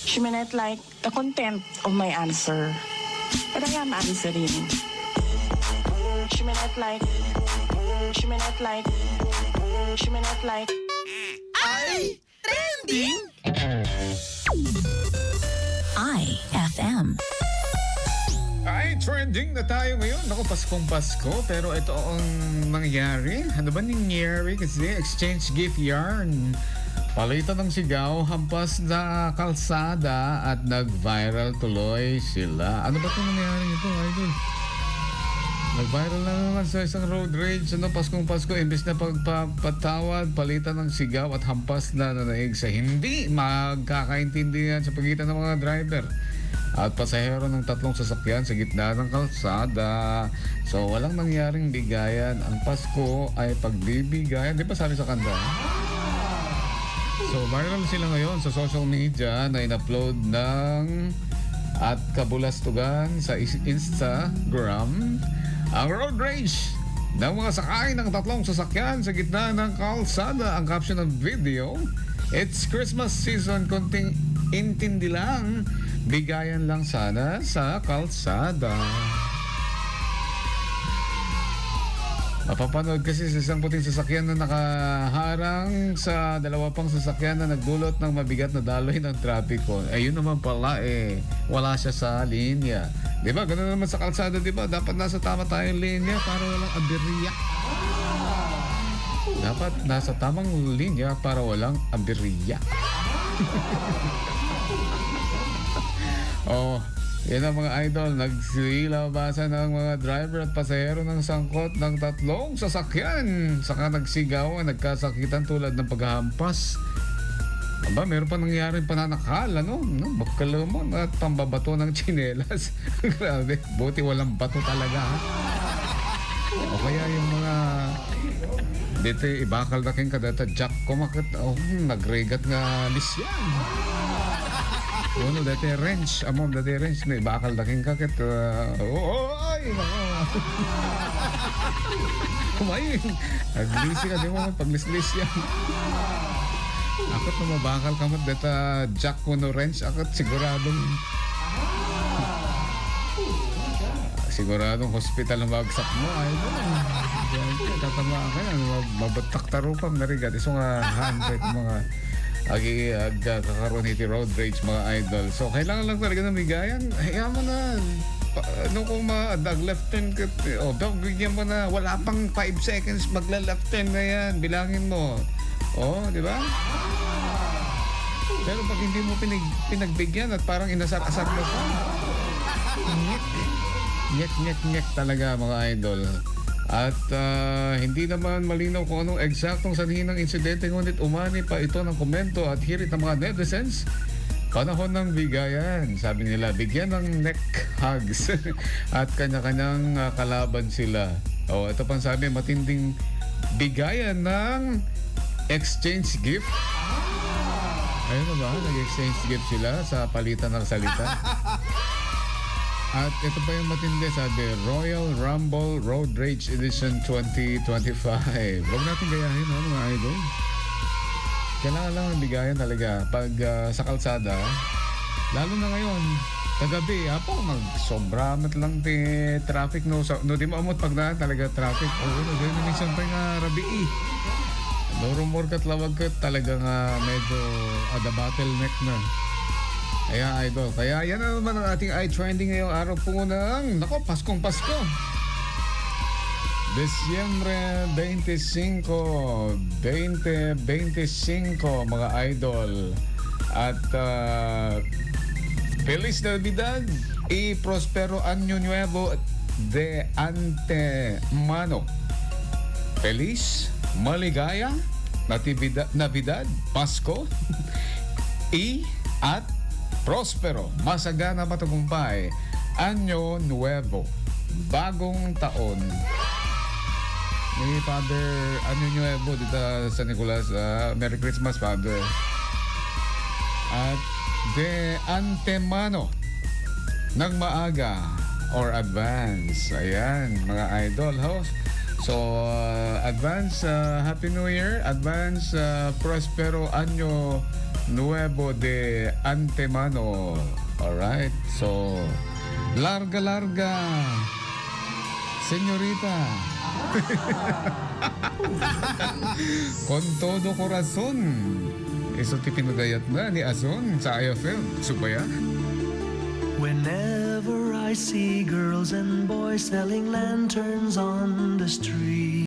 She may not like the content of my answer, but I am answering. She may not like, she may not like, she may not like. Ay! Trending! IFM. Ay, trending na tayo ngayon. Naku, Paskong Pasko. Pero ito ang nangyari. Ano ba nangyari? Kasi exchange gift yarn. Palitan ng sigaw, hampas na kalsada at nag-viral tuloy sila. Ano ba ito nangyari ito, idol? Nag-viral na naman sa isang road rage. Ano, Paskong Pasko, imbes na pagpapatawad, palitan ng sigaw at hampas na nanaig sa hindi magkakaintindihan sa pagitan ng mga driver at pasahero ng tatlong sasakyan sa gitna ng kalsada. So, walang nangyaring bigayan. Ang Pasko ay pagbibigayan. Di ba sabi sa kanta? So, viral sila ngayon sa social media na in-upload ng at kabulastugan sa Instagram ang road rage ng mga sakay ng tatlong sasakyan sa gitna ng kalsada. Ang caption ng video, "It's Christmas season, konting intindi lang. Bigayan lang sana sa kalsada." Mapapanood kasi sa isang puting sasakyan na nakaharang sa dalawa pang sasakyan na nagdulot ng mabigat na daloy ng trapiko. Ayun naman pala wala siya sa linya. Di ba? Ganun naman sa kalsada, di ba? Dapat nasa tama tayong linya para walang aberya. Dapat nasa tamang linya para walang aberya. Oh, yan ang mga idol. Nagsilabasan ng mga driver at pasahero ng sangkot ng tatlong sasakyan. Saka nagsigaw, nagkasakitan tulad ng paghahampas. Aba, meron pa nangyaring pananakal, ano? Magkalamon at pambabato ng tsinelas. Grabe, buti walang bato talaga, ha? O kaya yung mga dito, ibakal na king kadata jack kumakit. Oh, nagregat nga lisyan. Ano, dati wrench. Among dati wrench. May bakal na king kakit. Ay, nako. Kumain. Naglisi ka, di mo paglislis yan. Akot na mabakal ka mat data jack ko no wrench. Akot siguradong hospital ang bagsak mo. Ay, tatama ka yan. Mabatak tarupang narigat. Iso nga handbrake mga kakaroon iti road rage, mga idol. So, kailangan lang talaga ng bigayan. Hayaan mo na. Ano kung mag-left turn ka, bigyan mo na. Wala pang 5 seconds, magla-left turn na yan. Bilangin mo. Di ba? Pero pag hindi mo pinagbigyan at parang inasar-asar mo pa. Nyek talaga, mga idol. At hindi naman malinaw kung anong eksaktong sanhi ng insidente, ngunit umani pa ito ng komento at hirit ng mga netizens. Panahon ng bigayan, sabi nila, bigyan ng neck hugs at kanya-kanyang kalaban sila. Ito pang sabi, matinding bigayan ng exchange gift. Ayun na ba? Nag-exchange gift sila sa palitan ng salita. At ito pa yung matindi, sabi, Royal Rumble Road Rage Edition 2025. Huwag natin gayahin, mga idol. Kailangan lang ng bigayan talaga pag sa kalsada. Lalo na ngayon, kagabi, mag-sobramat lang traffic. No, di mo amot pag na talaga traffic. Gano'n na minsan pa nga rabi. Rumor kat lawag kat talaga nga medyo the bottleneck na. Kaya idol, kaya yan na naman ang ating trending ngayong araw po ng Paskong Pasko. Disyembre 25, 2025, mga idol. At Feliz Navidad y Prospero Año Nuevo de Antemano. Feliz, maligaya, Navidad, Pasko, at Prospero, masagana matagumpay, Año Nuevo, bagong taon. Ni Father Año Nuevo dito sa Nicolas, Merry Christmas, Father. At de antemano, ng maaga or advance. Ayan, mga idol, So, advance Happy New Year, advance Prospero Año Nuevo de antemano. Alright, so, larga, señorita. Con todo corazon. Iso ti pinagayat na ni Ason sa IFM. Subaya? Whenever I see girls and boys selling lanterns on the street.